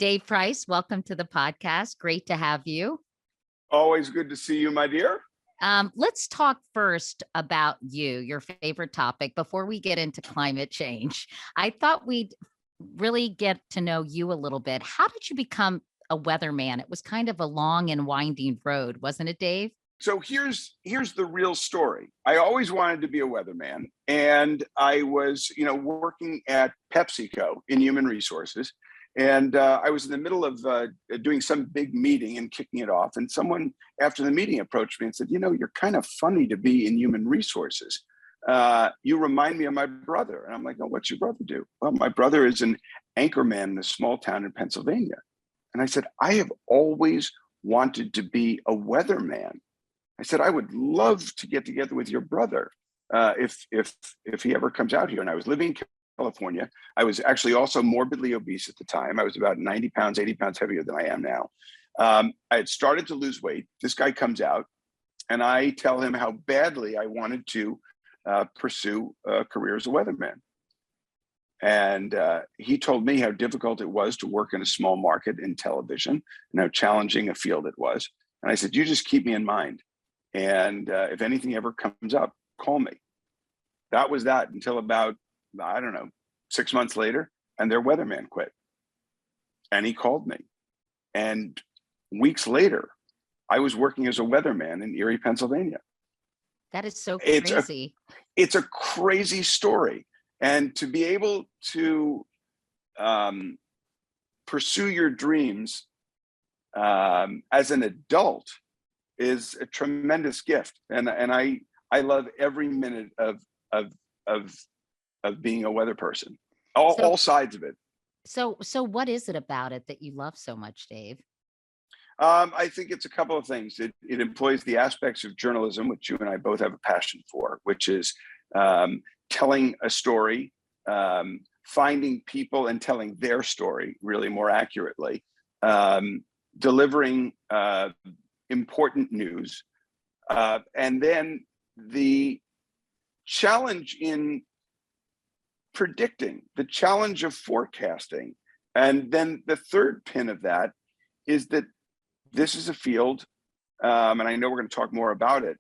Dave Price, welcome to the podcast. Great to have you. Always good to see you, my dear. Let's talk first about your favorite topic, before we get into climate change. I thought we'd really get to know you a little bit. How did you become a weatherman? It was kind of a long and winding road, wasn't it, Dave? So here's the real story. I always wanted to be a weatherman, and I was, working at PepsiCo in human resources, and I was in the middle of doing some big meeting and kicking it off. And someone after the meeting approached me and said, "You're kind of funny to be in human resources. You remind me of my brother." And I'm like, "Oh, what's your brother do?" "Well, my brother is an anchorman in a small town in Pennsylvania." And I said, "I have always wanted to be a weatherman." I said, "I would love to get together with your brother if he ever comes out here." And I was living in California. I was actually also morbidly obese at the time. I was about 90 pounds, 80 pounds heavier than I am now. I had started to lose weight. This guy comes out, and I tell him how badly I wanted to pursue a career as a weatherman. And he told me how difficult it was to work in a small market in television and how challenging a field it was. And I said, "You just keep me in mind. And if anything ever comes up, call me." That was that until about, 6 months later, and their weatherman quit. And he called me. And weeks later, I was working as a weatherman in Erie, Pennsylvania. That is so crazy. It's a crazy story. And to be able to pursue your dreams as an adult is a tremendous gift, and I love every minute of being a weather person, all sides of it. So what is it about it that you love so much, Dave? I think it's a couple of things. It employs the aspects of journalism, which you and I both have a passion for, which is telling a story, finding people and telling their story really more accurately, delivering important news, and then the challenge in predicting, the challenge of forecasting. And then the third pin of that is that this is a field, and I know we're going to talk more about it,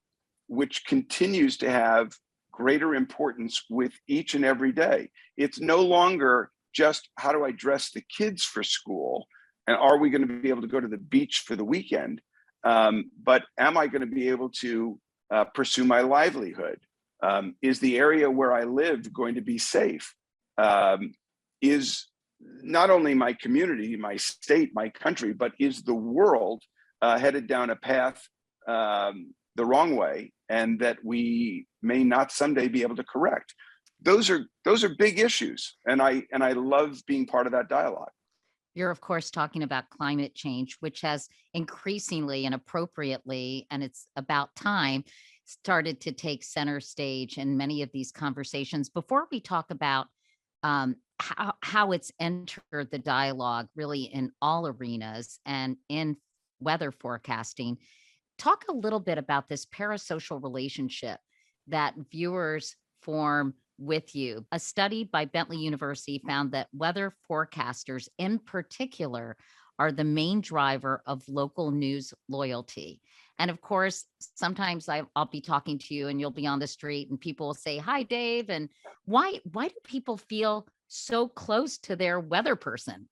which continues to have greater importance with each and every day. It's no longer just how do I dress the kids for school, and are we going to be able to go to the beach for the weekend? But am I going to be able to pursue my livelihood? Is the area where I live going to be safe? Is not only my community, my state, my country, but is the world headed down a path the wrong way, and that we may not someday be able to correct? Those are big issues, and I love being part of that dialogue. You're, of course, talking about climate change, which has increasingly and appropriately, and it's about time, started to take center stage in many of these conversations. Before we talk about how it's entered the dialogue really in all arenas and in weather forecasting, talk a little bit about this parasocial relationship that viewers form with you. A study by Bentley University found that weather forecasters in particular are the main driver of local news loyalty. And of course, sometimes I'll be talking to you and you'll be on the street and people will say, "Hi, Dave." And why do people feel so close to their weather person?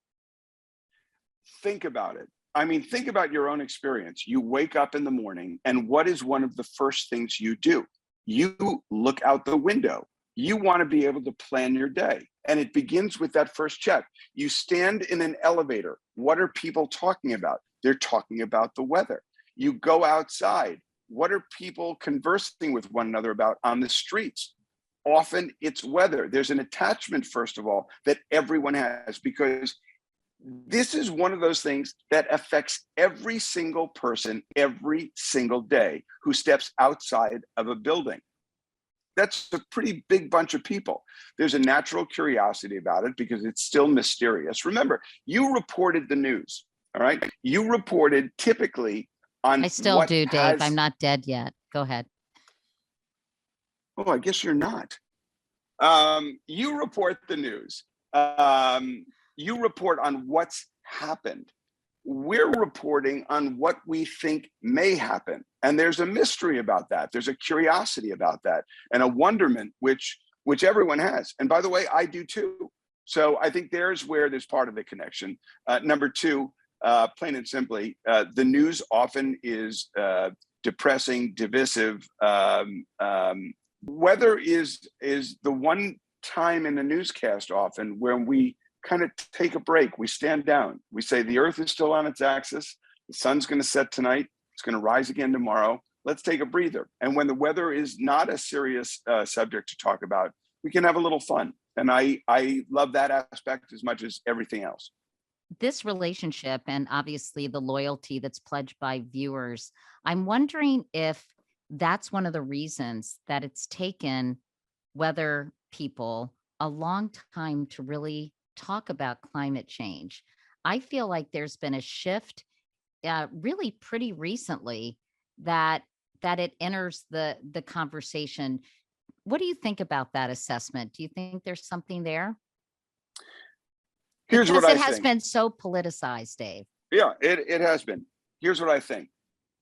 Think about it. I mean, think about your own experience. You wake up in the morning, and what is one of the first things you do? You look out the window. You want to be able to plan your day. And it begins with that first check. You stand in an elevator. What are people talking about? They're talking about the weather. You go outside. What are people conversing with one another about on the streets? Often it's weather. There's an attachment, first of all, that everyone has, because this is one of those things that affects every single person every single day who steps outside of a building. That's a pretty big bunch of people. There's a natural curiosity about it because it's still mysterious. Remember, you reported the news, all right? You reported typically on I still do, Dave. I'm not dead yet. Go ahead. Oh, I guess you're not. You report the news. You report on what's happened. We're reporting on what we think may happen. And there's a mystery about that. There's a curiosity about that and a wonderment, which everyone has. And by the way, I do too. So I think there's where there's part of the connection. Number two, plain and simply, the news often is depressing, divisive. Weather is the one time in the newscast often when we kind of take a break. We stand down. We say the earth is still on its axis. The sun's going to set tonight. It's going to rise again tomorrow. Let's take a breather. And when the weather is not a serious subject to talk about, we can have a little fun. And I love that aspect as much as everything else. This relationship and obviously the loyalty that's pledged by viewers, I'm wondering if that's one of the reasons that it's taken weather people a long time to really talk about climate change. I feel like there's been a shift really pretty recently that it enters the conversation. What do you think about that assessment? Do you think there's something there? Here's Because what I it has think. been so politicized, Dave. Yeah, it has been. Here's what I think.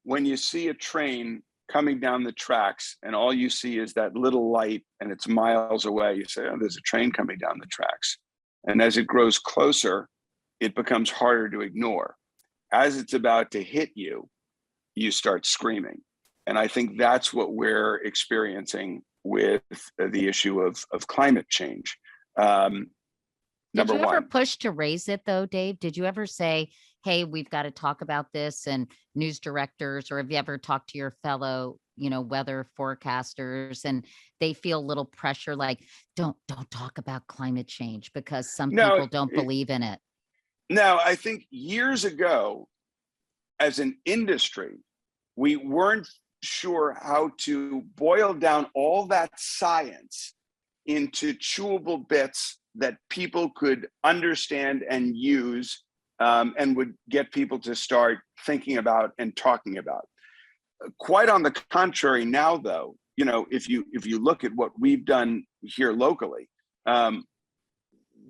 When you see a train coming down the tracks and all you see is that little light and it's miles away, you say, oh, there's a train coming down the tracks. And as it grows closer, it becomes harder to ignore. As it's about to hit you, you start screaming. And I think that's what we're experiencing with the issue of climate change. Did you ever Number one. push to raise it though, Dave? Did you ever say, hey, we've got to talk about this, and news directors, or have you ever talked to your fellow, weather forecasters and they feel a little pressure like, don't talk about climate change because some people don't believe in it? No, I think years ago, as an industry, we weren't sure how to boil down all that science into chewable bits that people could understand and use, and would get people to start thinking about and talking about. Quite on the contrary now, though, if you look at what we've done here locally,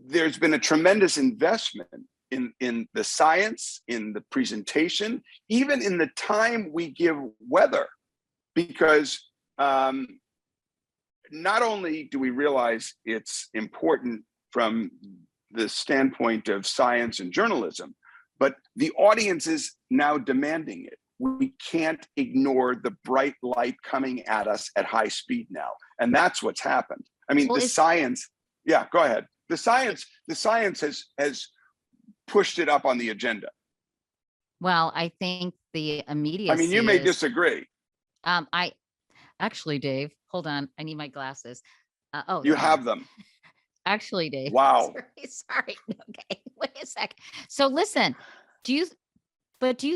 there's been a tremendous investment in the science, in the presentation, even in the time we give weather, because not only do we realize it's important from the standpoint of science and journalism, but the audience is now demanding it. We can't ignore the bright light coming at us at high speed now. And that's what's happened. I mean, the science, yeah, go ahead. The science has pushed it up on the agenda. Well, I think the immediacy. I mean, you may disagree. I actually, Dave, hold on. I need my glasses. You have them. Actually, Dave. Wow. Sorry. Okay. Wait a second. So listen, do you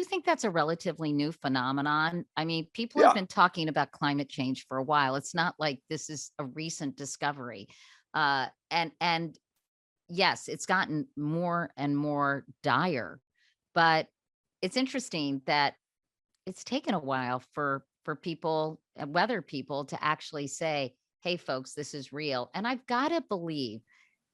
think that's a relatively new phenomenon? I mean, people have been talking about climate change for a while. It's not like this is a recent discovery. And yes, it's gotten more and more dire, but it's interesting that it's taken a while for people, weather people, to actually say, hey, folks, this is real. And I've got to believe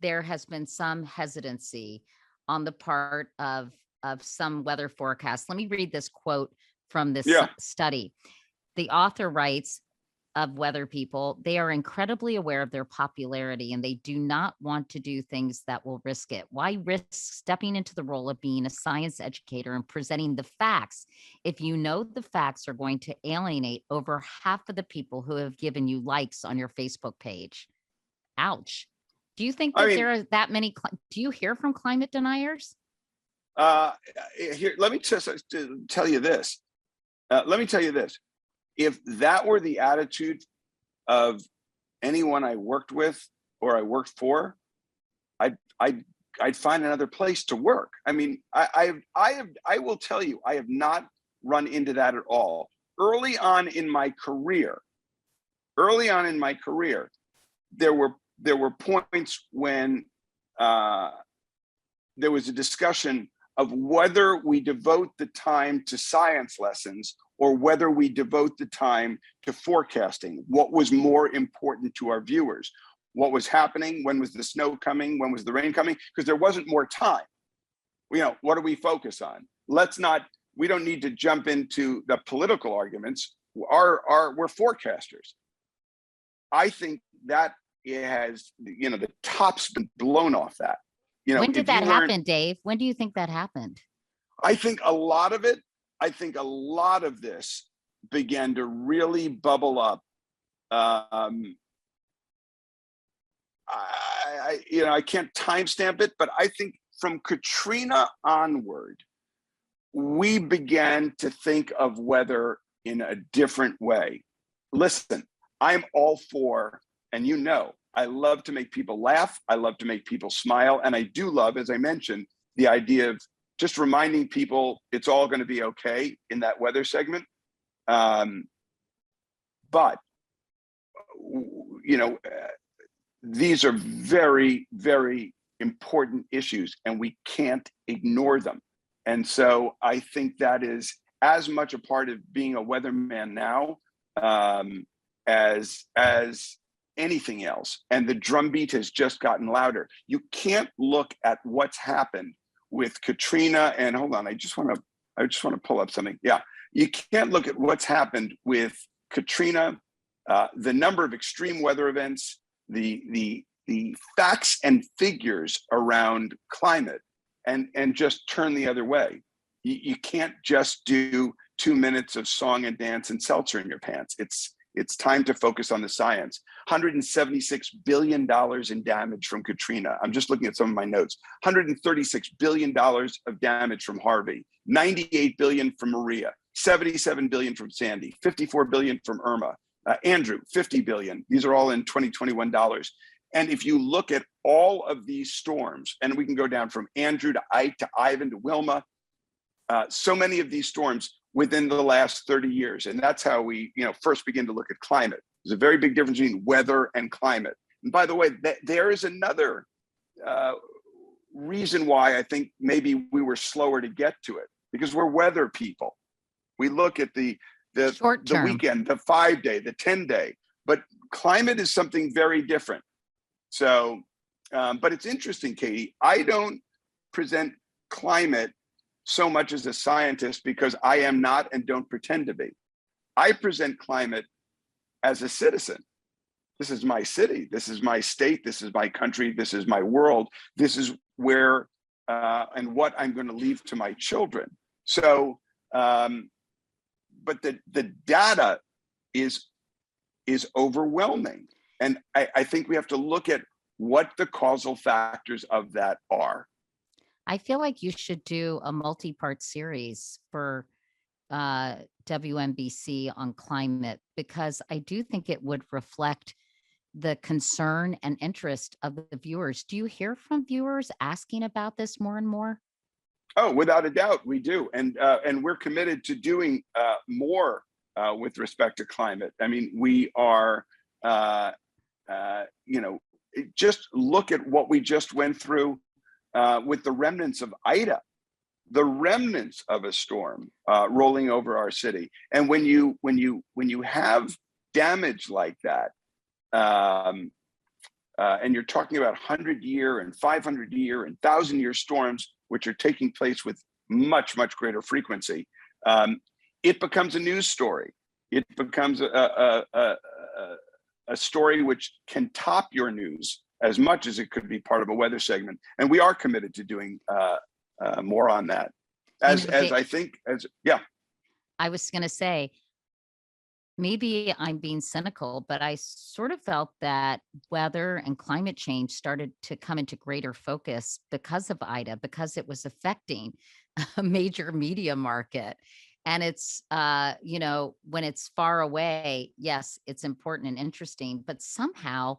there has been some hesitancy on the part of some weather forecasts. Let me read this quote from this study. The author writes of weather people, they are incredibly aware of their popularity and they do not want to do things that will risk it. Why risk stepping into the role of being a science educator and presenting the facts if you know the facts are going to alienate over half of the people who have given you likes on your Facebook page? Ouch. Do you think that there are that many? Do you hear from climate deniers? Here, let me just tell you this. If that were the attitude of anyone I worked with or I worked for, I'd find another place to work. I mean, I will tell you, I have not run into that at all. Early on in my career, there were points when there was a discussion of whether we devote the time to science lessons or whether we devote the time to forecasting. What was more important to our viewers? What was happening? When was the snow coming? When was the rain coming? Because there wasn't more time. what do we focus on? We don't need to jump into the political arguments. We're forecasters. I think that it has, the top's been blown off that. When did that happen, Dave? When do you think that happened? I think a lot of this began to really bubble up. I can't timestamp it, but I think from Katrina onward, we began to think of weather in a different way. Listen, I'm all for, and I love to make people laugh. I love to make people smile. And I do love, as I mentioned, the idea of just reminding people it's all going to be okay in that weather segment. But, these are very, very important issues and we can't ignore them. And so I think that is as much a part of being a weatherman now as anything else. And the drumbeat has just gotten louder. You can't look at what's happened with Katrina and hold on, I just want to pull up something. Yeah, you can't look at what's happened with Katrina, the number of extreme weather events, the facts and figures around climate and just turn the other way. You can't just do 2 minutes of song and dance and seltzer in your pants. It's time to focus on the science. $176 billion in damage from Katrina. I'm just looking at some of my notes. $136 billion of damage from Harvey, $98 billion from Maria, $77 billion from Sandy, $54 billion from Irma, Andrew, $50 billion. These are all in 2021 dollars. And if you look at all of these storms, and we can go down from Andrew to Ike to Ivan to Wilma, so many of these storms within the last 30 years. And that's how we first begin to look at climate. There's a very big difference between weather and climate. And by the way, there is another reason why I think maybe we were slower to get to it, because we're weather people. We look at the weekend, the 5-day, the 10-day, but climate is something very different. So, but it's interesting, Katie, I don't present climate so much as a scientist because I am not and don't pretend to be. I present climate as a citizen. This is my city, this is my state, this is my country, this is my world, this is where and what I'm going to leave to my children. So, but the data is overwhelming. And I think we have to look at what the causal factors of that are. I feel like you should do a multi-part series for WNBC on climate, because I do think it would reflect the concern and interest of the viewers. Do you hear from viewers asking about this more and more? Oh, without a doubt, we do. And we're committed to doing more with respect to climate. I mean, we are, just look at what we just went through with the remnants of Ida, the remnants of a storm rolling over our city. And when you have damage like that, and you're talking about 100-year and 500-year and 1,000-year storms, which are taking place with much, much greater frequency, it becomes a news story. It becomes a story which can top your news as much as it could be part of a weather segment. And we are committed to doing more on that. I was going to say, maybe I'm being cynical, but I sort of felt that weather and climate change started to come into greater focus because of Ida, because it was affecting a major media market. And it's, when it's far away, yes, it's important and interesting, but somehow,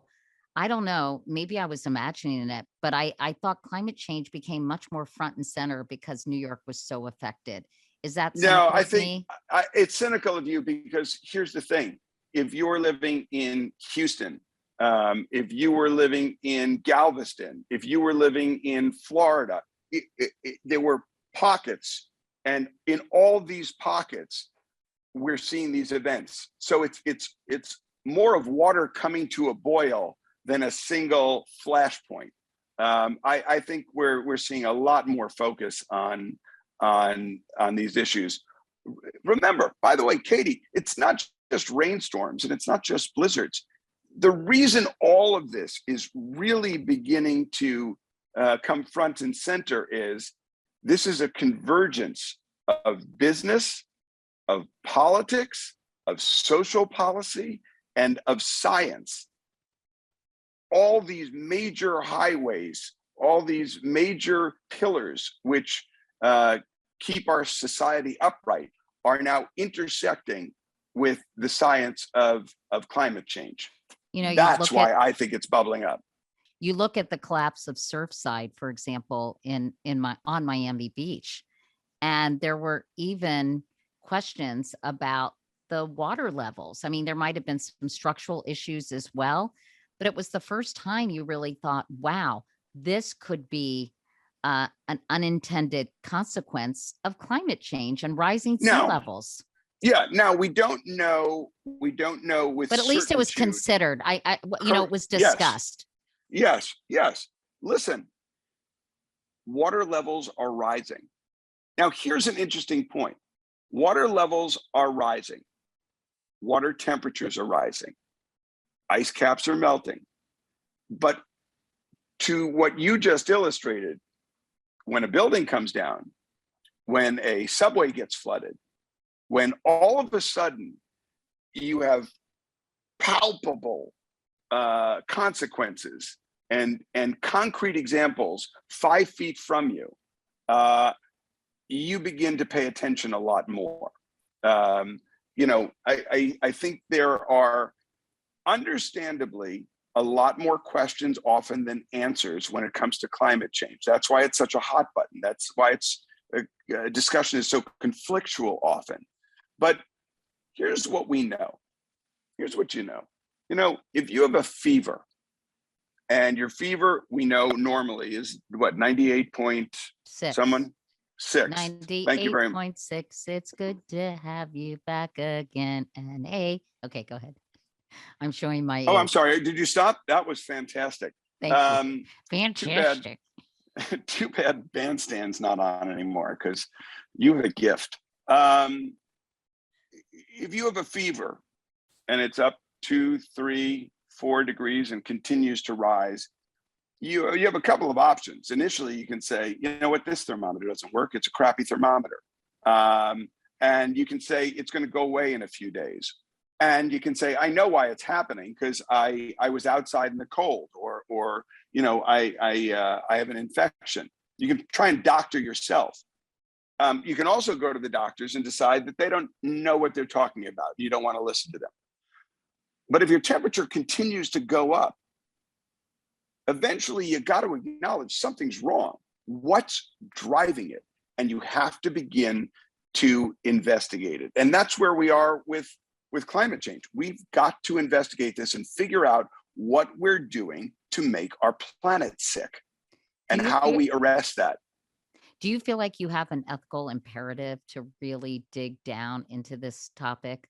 I don't know, maybe I was imagining it, but I thought climate change became much more front and center because New York was so affected. Is that no? I think it's cynical of you, because here's the thing: if you're living in Houston, if you were living in Galveston, if you were living in Florida, there were pockets, and in all these pockets, we're seeing these events. So it's more of water coming to a boil than a single flashpoint. I think we're seeing a lot more focus on these issues. Remember, by the way, Katie, it's not just rainstorms and it's not just blizzards. The reason all of this is really beginning to come front and center is this is a convergence of business, of politics, of social policy, and of science. All these major highways, all these major pillars which keep our society upright are now intersecting with the science of climate change. You know, that's why I think it's bubbling up. You look at the collapse of Surfside, for example, on Miami Beach, and there were even questions about the water levels. I mean, there might have been some structural issues as well, but it was the first time you really thought, wow, this could be an unintended consequence of climate change and rising sea levels. Yeah. Now we don't know with but at least it was considered. It was discussed. Yes. Listen, water levels are rising. Now, here's an interesting point. Water levels are rising. Water temperatures are rising. Ice caps are melting. But to what you just illustrated, when a building comes down, when a subway gets flooded, when all of a sudden you have palpable consequences and concrete examples 5 feet from you, you begin to pay attention a lot more. I think there are understandably a lot more questions often than answers when it comes to climate change. That's why it's such a hot button. That's why discussion is so conflictual often. But here's what we know. Here's what you know. If you have a fever, and your fever, we know normally is what, 98 point someone? 6. Thank you very much. 98.6. It's good to have you back again. Okay, go ahead. I'm showing my age. Oh, I'm sorry. Did you stop? That was fantastic. Thank you. Fantastic. Too bad Bandstand's not on anymore because you have a gift. If you have a fever and it's up 2, 3, 4 degrees and continues to rise, you have a couple of options. Initially, you can say, you know what, this thermometer doesn't work. It's a crappy thermometer. And you can say it's going to go away in a few days. And you can say, I know why it's happening because I was outside in the cold, or I have an infection. You can try and doctor yourself. You can also go to the doctors and decide that they don't know what they're talking about. You don't want to listen to them. But if your temperature continues to go up, eventually you got to acknowledge something's wrong. What's driving it? And you have to begin to investigate it. And that's where we are with climate change. We've got to investigate this and figure out what we're doing to make our planet sick and how we arrest that. Do you feel like you have an ethical imperative to really dig down into this topic?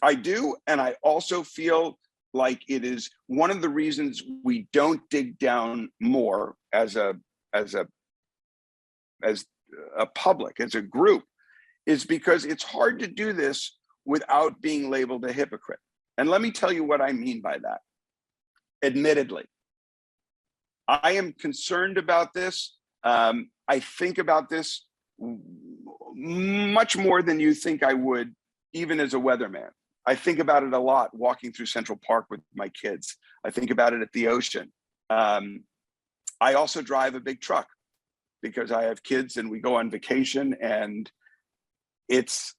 I do. And I also feel like it is one of the reasons we don't dig down more as a public, as a group, is because it's hard to do this without being labeled a hypocrite. And let me tell you what I mean by that. Admittedly, I am concerned about this. I think about this much more than you think I would, even as a weatherman. I think about it a lot walking through Central Park with my kids. I think about it at the ocean. I also drive a big truck because I have kids and we go on vacation, and it's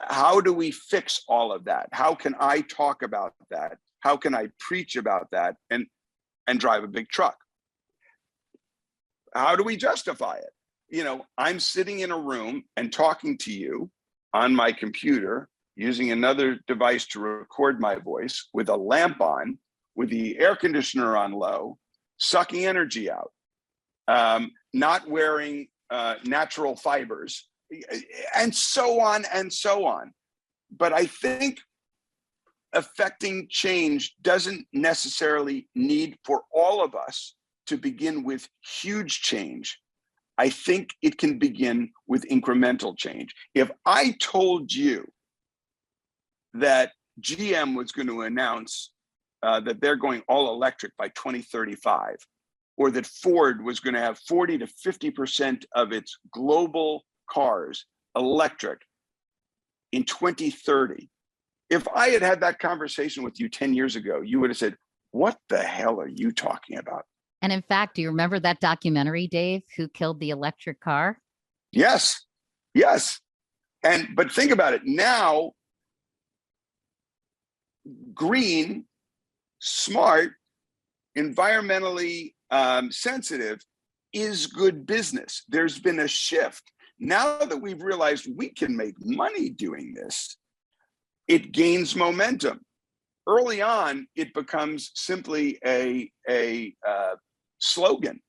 how do we fix all of that? How can I talk about that? How can I preach about that and drive a big truck? How do we justify it? I'm sitting in a room and talking to you on my computer, using another device to record my voice, with a lamp on, with the air conditioner on low, sucking energy out, not wearing natural fibers, and so on and so on. But I think affecting change doesn't necessarily need for all of us to begin with huge change. I think it can begin with incremental change. If I told you that GM was going to announce that they're going all electric by 2035, or that Ford was going to have 40 to 50% of its global cars electric in 2030, if I had had that conversation with you 10 years ago, you would have said, what the hell are you talking about? And in fact, do you remember that documentary, Dave, Who Killed the Electric Car? Yes, yes. But think about it now. Green, smart, environmentally sensitive is good business. There's been a shift. Now that we've realized we can make money doing this, it gains momentum. Early on, it becomes simply a slogan.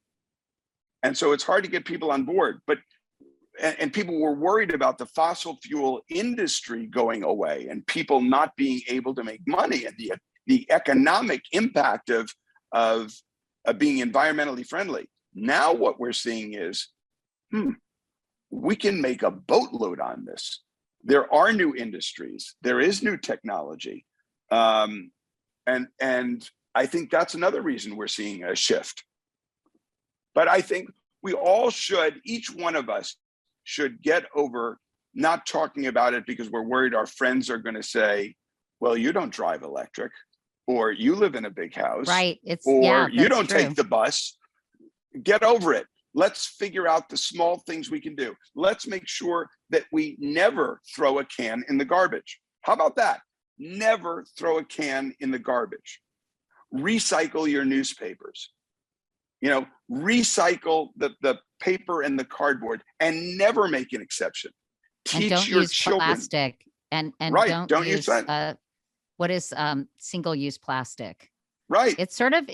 And so it's hard to get people on board. And people were worried about the fossil fuel industry going away and people not being able to make money, and the economic impact of being environmentally friendly. Now what we're seeing is, we can make a boatload on this. There are new industries. There is new technology. And I think that's another reason we're seeing a shift. But I think we all should, each one of us should get over not talking about it because we're worried our friends are going to say, well, you don't drive electric, or you live in a big house, right? Or you don't true. take the bus. Get over it. Let's figure out the small things we can do. Let's make sure that we never throw a can in the garbage. How about that? Never throw a can in the garbage. Recycle your newspapers. Recycle the paper and the cardboard, and never make an exception. Teach and don't your use children. Plastic and right. don't use what is single-use plastic. Right. It's sort of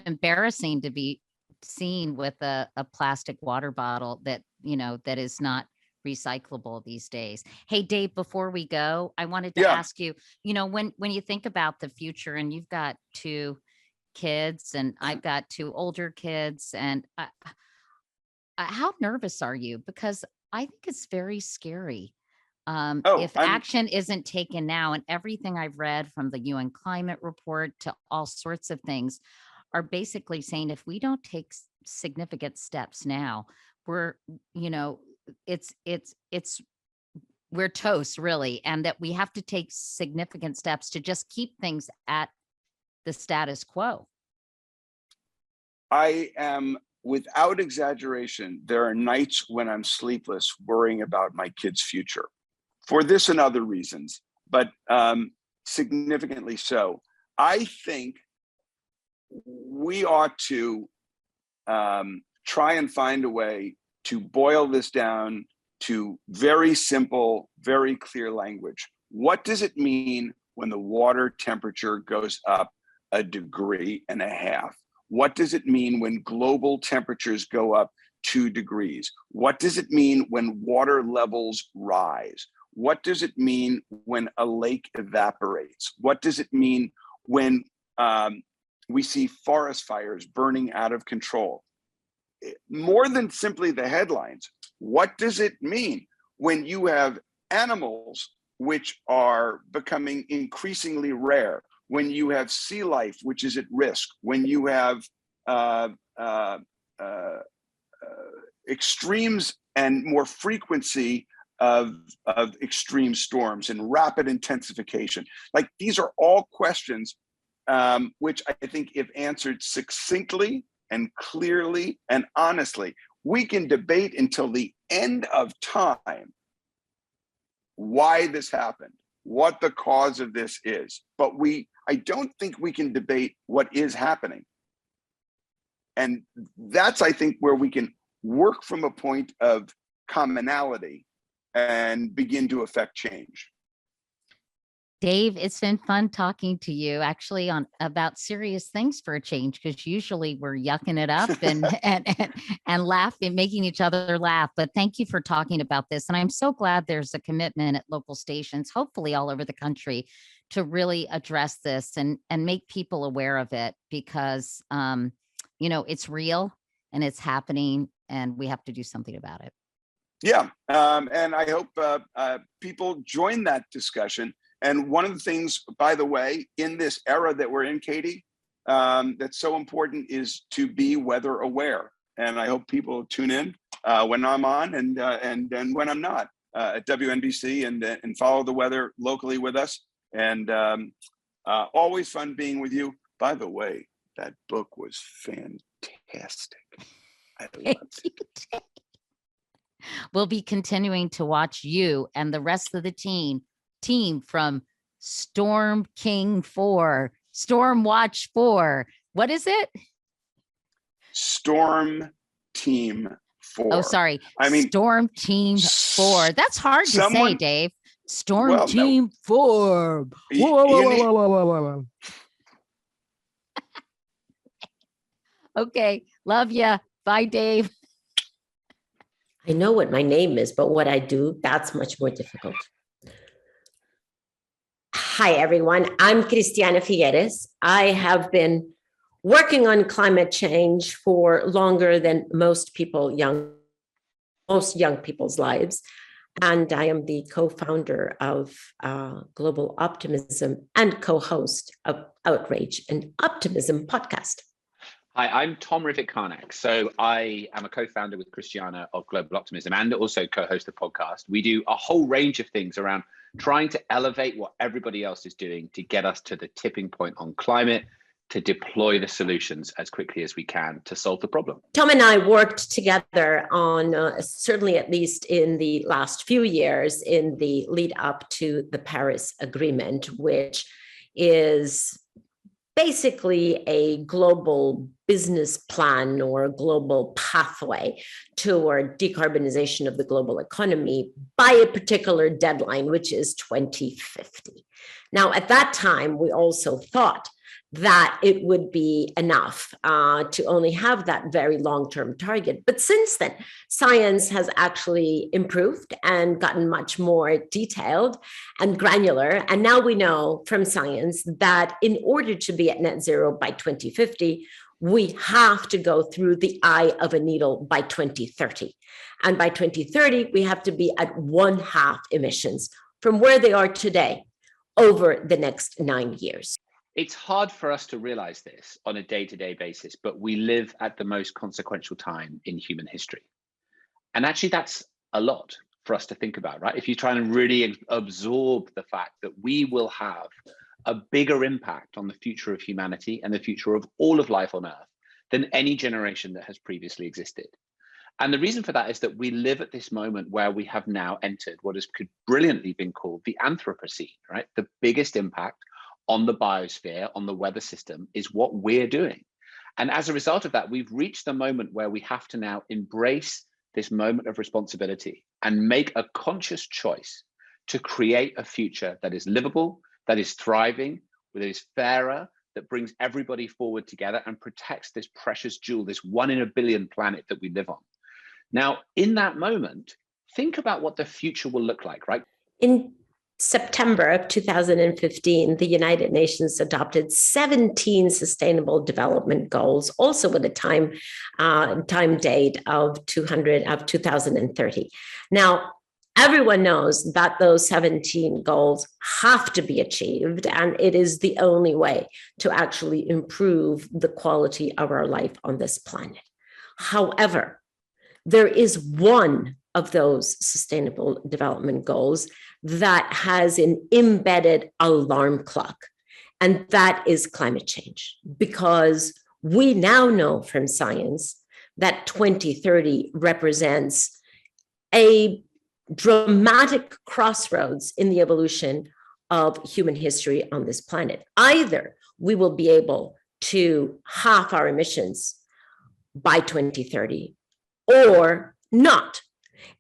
embarrassing to be seen with a plastic water bottle that is not recyclable these days. Hey, Dave, before we go, I wanted to ask you, when you think about the future, and you've got 2 kids and I've got 2 older kids, and how nervous are you? Because I think it's very scary. If action isn't taken now, and everything I've read from the UN climate report to all sorts of things are basically saying, if we don't take significant steps now, we're toast, really. And that we have to take significant steps to just keep things at the status quo. I am, without exaggeration, there are nights when I'm sleepless worrying about my kids' future for this and other reasons, but significantly so. I think we ought to try and find a way to boil this down to very simple, very clear language. What does it mean when the water temperature goes up 1.5 degrees? What does it mean when global temperatures go up 2 degrees? What does it mean when water levels rise? What does it mean when a lake evaporates? What does it mean when we see forest fires burning out of control? More than simply the headlines, what does it mean when you have animals which are becoming increasingly rare, when you have sea life which is at risk, when you have extremes and more frequency of extreme storms and rapid intensification? Like, these are all questions which I think, if answered succinctly and clearly and honestly, we can debate until the end of time why this happened, what the cause of this is. But I don't think we can debate what is happening. And that's, I think, where we can work from a point of commonality and begin to affect change. Dave, it's been fun talking to you, actually, about serious things for a change, because usually we're yucking it up and laughing, making each other laugh. But thank you for talking about this. And I'm so glad there's a commitment at local stations, hopefully all over the country, to really address this and make people aware of it, because it's real and it's happening, and we have to do something about it. Yeah, and I hope people join that discussion. And one of the things, by the way, in this era that we're in, Katie, that's so important is to be weather aware. And I hope people tune in when I'm on and when I'm not at WNBC and follow the weather locally with us. And always fun being with you. By the way, that book was fantastic. I loved it. We'll be continuing to watch you and the rest of the team from Storm King 4, Storm Watch 4. What is it? Storm Team 4. Oh, sorry. Storm Team 4. That's hard to say, Dave. Storm Team 4. Whoa. Okay. Love ya. Bye, Dave. I know what my name is, but what I do, that's much more difficult. Hi, everyone. I'm Christiana Figueres. I have been working on climate change for longer than most young people's lives. And I am the co-founder of Global Optimism and co-host of Outrage and Optimism podcast. Hi, I'm Tom Rivett-Carnac. So I am a co-founder with Christiana of Global Optimism and also co-host the podcast. We do a whole range of things around trying to elevate what everybody else is doing to get us to the tipping point on climate, to deploy the solutions as quickly as we can to solve the problem. Tom and I worked together on, certainly at least in the last few years, in the lead up to the Paris Agreement, which is basically a global business plan or a global pathway toward decarbonization of the global economy by a particular deadline, which is 2050. Now, at that time, we also thought that it would be enough to only have that very long-term target. But since then, science has actually improved and gotten much more detailed and granular. And now we know from science that in order to be at net zero by 2050, we have to go through the eye of a needle by 2030. And by 2030, we have to be at 1/2 emissions from where they are today over the next 9 years. It's hard for us to realize this on a day-to-day basis, but we live at the most consequential time in human history. And actually, that's a lot for us to think about, right? If you try and really absorb the fact that we will have a bigger impact on the future of humanity and the future of all of life on Earth than any generation that has previously existed. And the reason for that is that we live at this moment where we have now entered what has brilliantly been called the Anthropocene, right? The biggest impact on the biosphere, on the weather system, is what we're doing. And as a result of that, we've reached the moment where we have to now embrace this moment of responsibility and make a conscious choice to create a future that is livable, that is thriving, that is fairer, that brings everybody forward together and protects this precious jewel, this 1 in a billion planet that we live on. Now, in that moment, think about what the future will look like, right? In September of 2015, the United Nations adopted 17 Sustainable Development Goals, also with a time date of 2030. Now, everyone knows that those 17 goals have to be achieved, and it is the only way to actually improve the quality of our life on this planet. However, there is one of those Sustainable Development Goals that has an embedded alarm clock, and that is climate change. Because we now know from science that 2030 represents a dramatic crossroads in the evolution of human history on this planet. Either we will be able to halve our emissions by 2030 or not.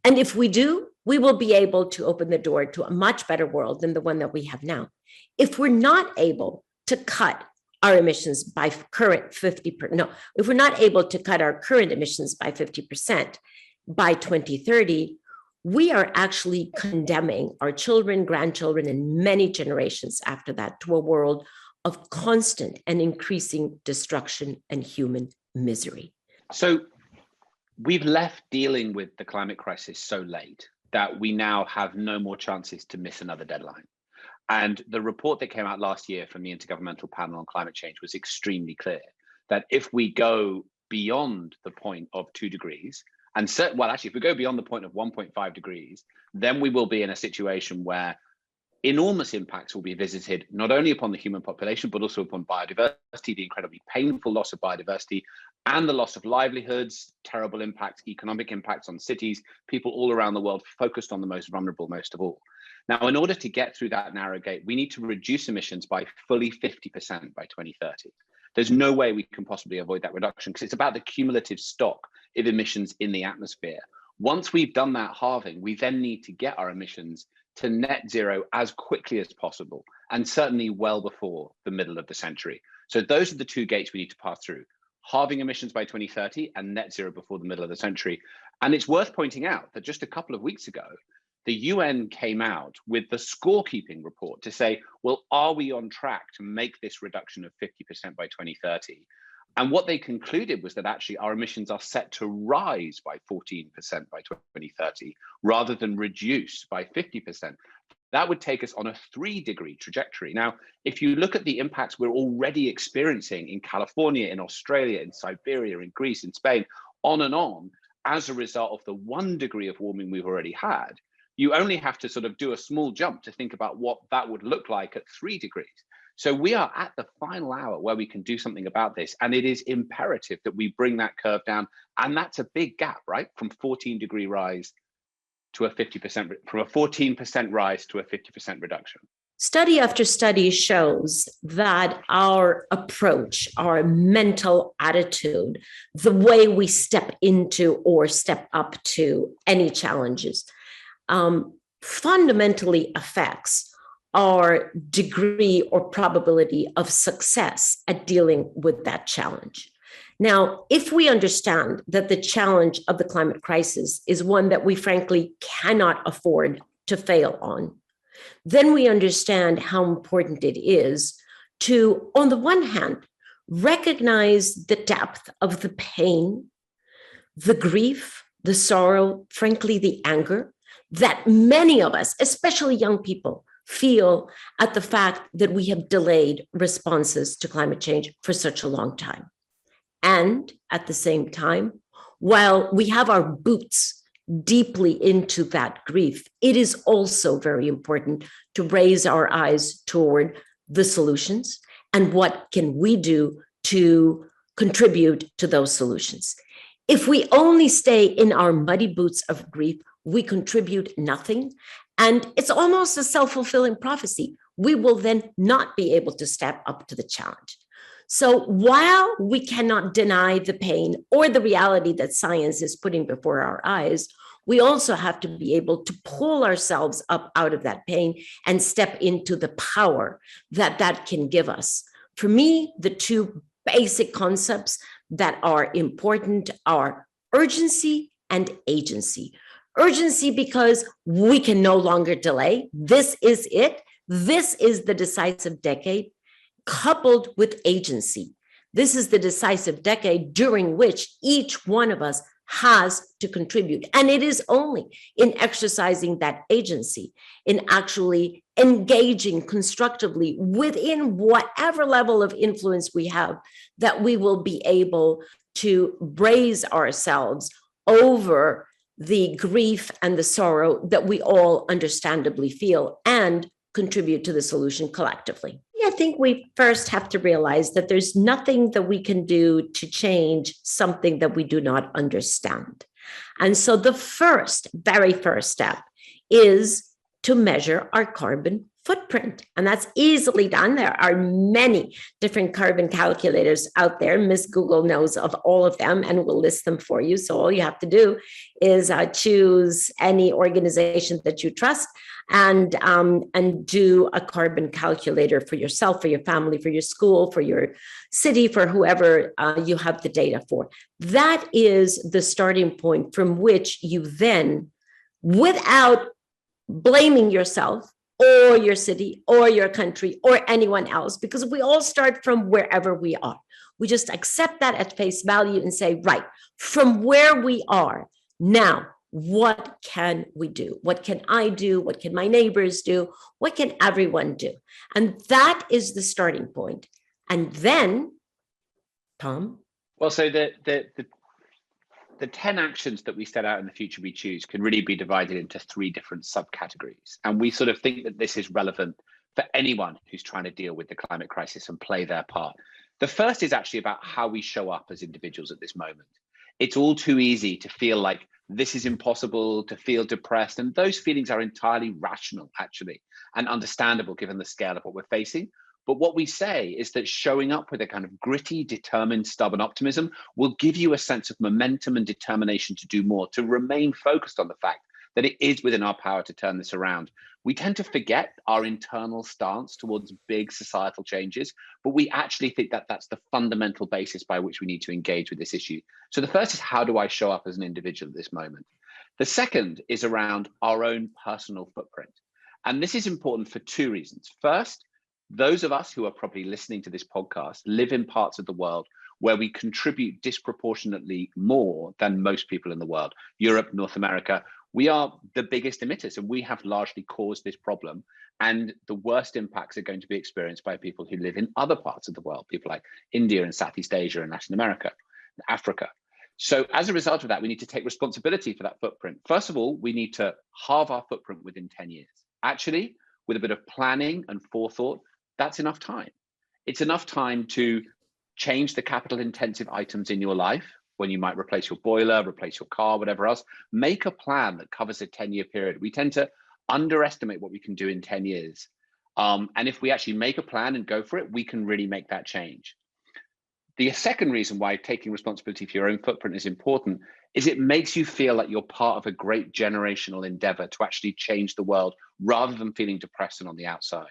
And if we do, we will be able to open the door to a much better world than the one that we have now. If we're not able to cut our emissions by if we're not able to cut our current emissions by 50% by 2030, we are actually condemning our children, grandchildren, and many generations after that to a world of constant and increasing destruction and human misery. So we've left dealing with the climate crisis so late that we now have no more chances to miss another deadline. And the report that came out last year from the Intergovernmental Panel on Climate Change was extremely clear that if we go beyond the point of 2 degrees, if we go beyond the point of 1.5 degrees, then we will be in a situation where enormous impacts will be visited not only upon the human population, but also upon biodiversity, the incredibly painful loss of biodiversity and the loss of livelihoods, terrible impacts, economic impacts on cities, people all around the world focused on the most vulnerable most of all. Now, in order to get through that narrow gate, we need to reduce emissions by fully 50% by 2030. There's no way we can possibly avoid that reduction because it's about the cumulative stock of emissions in the atmosphere. Once we've done that halving, we then need to get our emissions to net zero as quickly as possible, and certainly well before the middle of the century. So those are the 2 gates we need to pass through: halving emissions by 2030 and net zero before the middle of the century. And it's worth pointing out that just a couple of weeks ago, the UN came out with the scorekeeping report to say, well, are we on track to make this reduction of 50% by 2030? And what they concluded was that actually our emissions are set to rise by 14% by 2030, rather than reduce by 50%. That would take us on a 3-degree trajectory. Now, if you look at the impacts we're already experiencing in California, in Australia, in Siberia, in Greece, in Spain, on, as a result of the 1 degree of warming we've already had, you only have to sort of do a small jump to think about what that would look like at 3 degrees. So we are at the final hour where we can do something about this. And it is imperative that we bring that curve down. And that's a big gap, right? From 14-degree rise to a 50%, from a 14% rise to a 50% reduction. Study after study shows that our approach, our mental attitude, the way we step into or step up to any challenges, fundamentally affects our degree or probability of success at dealing with that challenge. Now, if we understand that the challenge of the climate crisis is one that we frankly cannot afford to fail on, then we understand how important it is to, on the one hand, recognize the depth of the pain, the grief, the sorrow, frankly, the anger that many of us, especially young people, feel at the fact that we have delayed responses to climate change for such a long time. And at the same time, while we have our boots deeply into that grief, it is also very important to raise our eyes toward the solutions and what can we do to contribute to those solutions. If we only stay in our muddy boots of grief, we contribute nothing. And it's almost a self-fulfilling prophecy. We will then not be able to step up to the challenge. So while we cannot deny the pain or the reality that science is putting before our eyes, we also have to be able to pull ourselves up out of that pain and step into the power that that can give us. For me, the 2 basic concepts that are important are urgency and agency. Urgency because we can no longer delay. This is it. This is the decisive decade, coupled with agency. This is the decisive decade during which each one of us has to contribute. And it is only in exercising that agency, in actually engaging constructively within whatever level of influence we have, that we will be able to raise ourselves over the grief and the sorrow that we all understandably feel and contribute to the solution collectively. I think we first have to realize that there's nothing that we can do to change something that we do not understand. And so the very first step is to measure our carbon footprint. And that's easily done. There are many different carbon calculators out there. Miss Google knows of all of them and will list them for you. So all you have to do is choose any organization that you trust and do a carbon calculator for yourself, for your family, for your school, for your city, for whoever you have the data for. That is the starting point from which you then, without blaming yourself or your city or your country or anyone else, because we all start from wherever we are. We just accept that at face value and say, right, from where we are now, what can we do? What can I do? What can my neighbors do? What can everyone do? And that is the starting point. And then, Tom? Well, so the 10 actions that we set out in the future we choose can really be divided into 3 different subcategories. And we sort of think that this is relevant for anyone who's trying to deal with the climate crisis and play their part. The first is actually about how we show up as individuals at this moment. It's all too easy to feel like this is impossible, to feel depressed. And those feelings are entirely rational, actually, and understandable given the scale of what we're facing. But what we say is that showing up with a kind of gritty, determined, stubborn optimism will give you a sense of momentum and determination to do more, to remain focused on the fact that it is within our power to turn this around. We tend to forget our internal stance towards big societal changes, but we actually think that that's the fundamental basis by which we need to engage with this issue. So the first is, how do I show up as an individual at this moment? The second is around our own personal footprint. And this is important for 2 reasons. First, those of us who are probably listening to this podcast live in parts of the world where we contribute disproportionately more than most people in the world. Europe, North America, we are the biggest emitters, and we have largely caused this problem. And the worst impacts are going to be experienced by people who live in other parts of the world, people like India and Southeast Asia and Latin America, and Africa. So as a result of that, we need to take responsibility for that footprint. First of all, we need to halve our footprint within 10 years. Actually, with a bit of planning and forethought, that's enough time. It's enough time to change the capital intensive items in your life, when you might replace your boiler, replace your car, whatever else. Make a plan that covers a 10-year period. We tend to underestimate what we can do in 10 years. And if we actually make a plan and go for it, we can really make that change. The second reason why taking responsibility for your own footprint is important is it makes you feel like you're part of a great generational endeavor to actually change the world rather than feeling depressed and on the outside.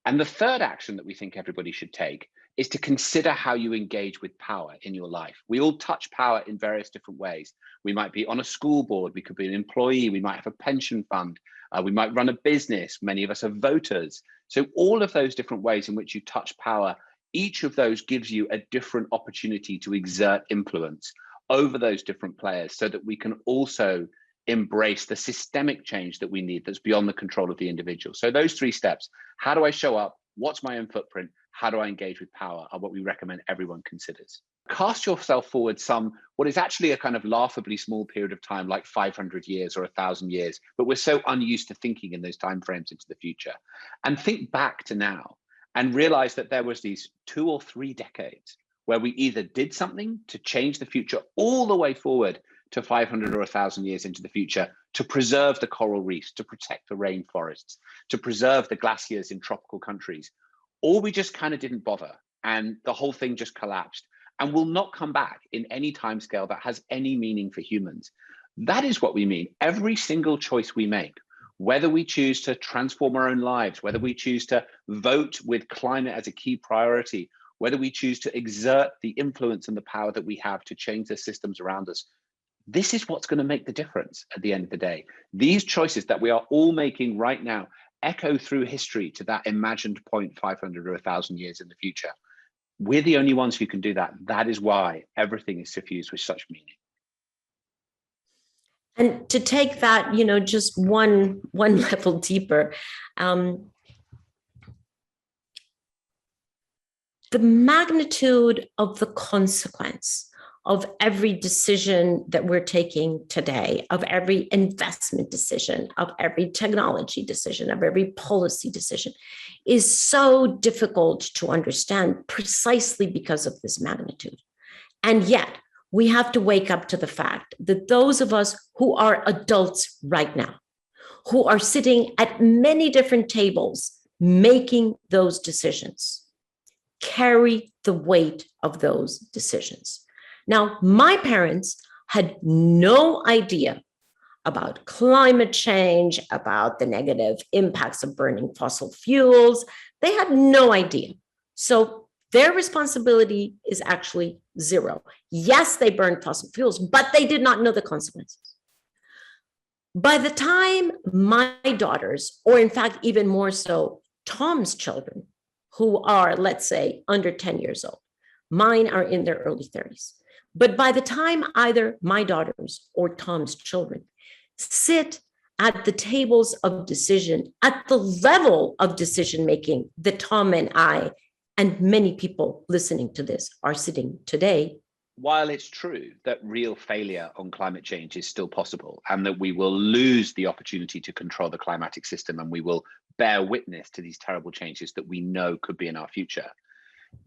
And the third action that we think everybody should take is to consider how you engage with power in your life. We all touch power in various different ways. We might be on a school board, we could be an employee, we might have a pension fund, we might run a business, many of us are voters. So all of those different ways in which you touch power, each of those gives you a different opportunity to exert influence over those different players so that we can also embrace the systemic change that we need that's beyond the control of the individual. So those 3 steps, how do I show up? What's my own footprint? How do I engage with power? Are what we recommend everyone considers. Cast yourself forward what is actually a kind of laughably small period of time, like 500 years or 1,000 years, but we're so unused to thinking in those timeframes into the future. And think back to now and realize that there was these 2 or 3 decades where we either did something to change the future all the way forward to 500 or 1,000 years into the future to preserve the coral reefs, to protect the rainforests, to preserve the glaciers in tropical countries. Or we just kind of didn't bother and the whole thing just collapsed and will not come back in any timescale that has any meaning for humans. That is what we mean. Every single choice we make, whether we choose to transform our own lives, whether we choose to vote with climate as a key priority, whether we choose to exert the influence and the power that we have to change the systems around us, this is what's going to make the difference at the end of the day. These choices that we are all making right now echo through history to that imagined point 500 or 1,000 years in the future. We're the only ones who can do that. That is why everything is suffused with such meaning. And to take that, just one level deeper, the magnitude of the consequence of every decision that we're taking today, of every investment decision, of every technology decision, of every policy decision, is so difficult to understand precisely because of this magnitude. And yet, we have to wake up to the fact that those of us who are adults right now, who are sitting at many different tables making those decisions, carry the weight of those decisions. Now, my parents had no idea about climate change, about the negative impacts of burning fossil fuels. They had no idea. So their responsibility is actually 0. Yes, they burned fossil fuels, but they did not know the consequences. By the time my daughters, or in fact, even more so, Tom's children, who are, let's say, under 10 years old, Mine are in their early 30s. But by the time either my daughters or Tom's children sit at the tables of decision, at the level of decision making that Tom and I and many people listening to this are sitting today. While it's true that real failure on climate change is still possible and that we will lose the opportunity to control the climatic system and we will bear witness to these terrible changes that we know could be in our future,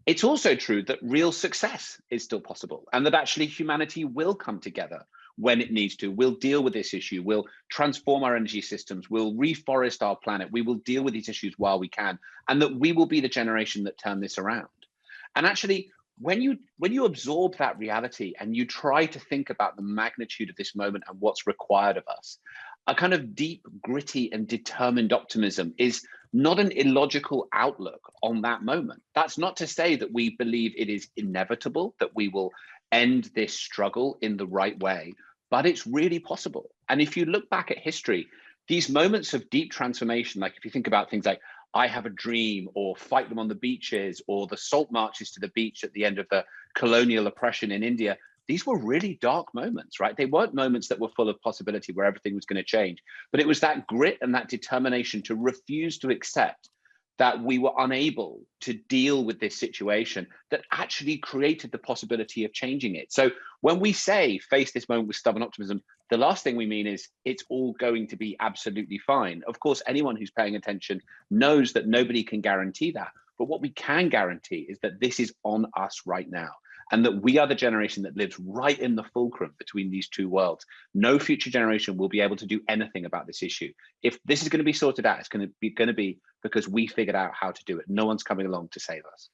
it's also true that real success is still possible and that actually humanity will come together when it needs to. We'll deal with this issue. We'll transform our energy systems. We'll reforest our planet. We will deal with these issues while we can, and that we will be the generation that turn this around. And actually, when you absorb that reality and you try to think about the magnitude of this moment and what's required of us, a kind of deep, gritty and determined optimism is not an illogical outlook on that moment. That's not to say that we believe it is inevitable, that we will end this struggle in the right way, but it's really possible. And if you look back at history, these moments of deep transformation, like if you think about things like I Have a Dream, or Fight Them on the Beaches, or the salt marches to the beach at the end of the colonial oppression in India, these were really dark moments, right? They weren't moments that were full of possibility where everything was going to change, but it was that grit and that determination to refuse to accept that we were unable to deal with this situation that actually created the possibility of changing it. So when we say face this moment with stubborn optimism, the last thing we mean is it's all going to be absolutely fine. Of course, anyone who's paying attention knows that nobody can guarantee that. But what we can guarantee is that this is on us right now, and that we are the generation that lives right in the fulcrum between these two worlds. No future generation will be able to do anything about this issue. If this is going to be sorted out, it's going to be because we figured out how to do it. No one's coming along to save us.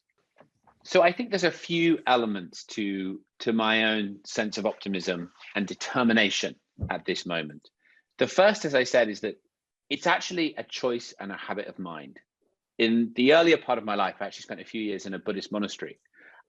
So I think there's a few elements to my own sense of optimism and determination at this moment. The first, as I said, is that it's actually a choice and a habit of mind. In the earlier part of my life, I actually spent a few years in a Buddhist monastery.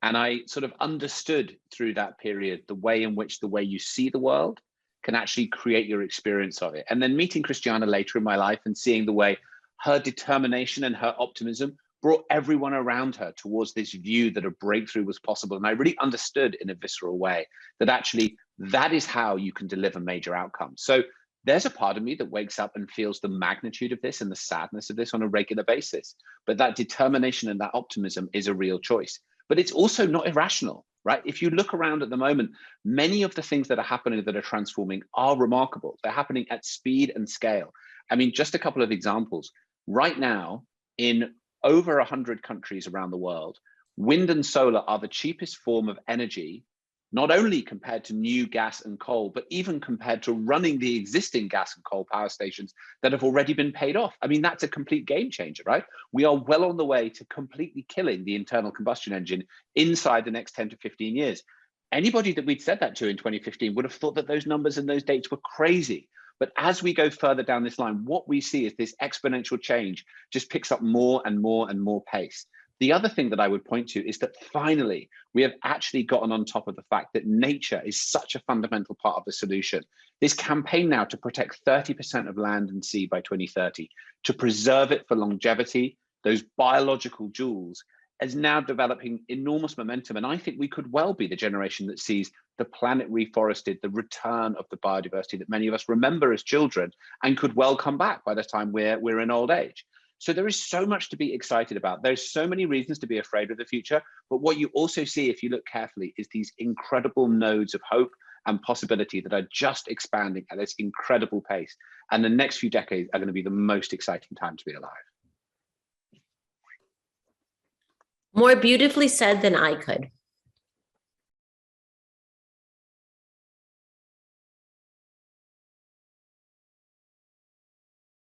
And I sort of understood through that period the way in which the way you see the world can actually create your experience of it. And then meeting Christiana later in my life and seeing the way her determination and her optimism brought everyone around her towards this view that a breakthrough was possible. And I really understood in a visceral way that actually that is how you can deliver major outcomes. So there's a part of me that wakes up and feels the magnitude of this and the sadness of this on a regular basis. But that determination and that optimism is a real choice. But it's also not irrational, right? If you look around at the moment, many of the things that are happening that are transforming are remarkable. They're happening at speed and scale. I mean, just a couple of examples. Right now, in over 100 countries around the world, wind and solar are the cheapest form of energy, not only compared to new gas and coal, but even compared to running the existing gas and coal power stations that have already been paid off. I mean, that's a complete game changer, right? We are well on the way to completely killing the internal combustion engine inside the next 10 to 15 years. Anybody that we'd said that to in 2015 would have thought that those numbers and those dates were crazy. But as we go further down this line, what we see is this exponential change just picks up more and more and more pace. The other thing that I would point to is that finally, we have actually gotten on top of the fact that nature is such a fundamental part of the solution. This campaign now to protect 30% of land and sea by 2030, to preserve it for longevity, those biological jewels, is now developing enormous momentum. And I think we could well be the generation that sees the planet reforested, the return of the biodiversity that many of us remember as children and could well come back by the time we're in old age. So there is so much to be excited about. There's so many reasons to be afraid of the future. But what you also see, if you look carefully, is these incredible nodes of hope and possibility that are just expanding at this incredible pace. And the next few decades are going to be the most exciting time to be alive. More beautifully said than I could.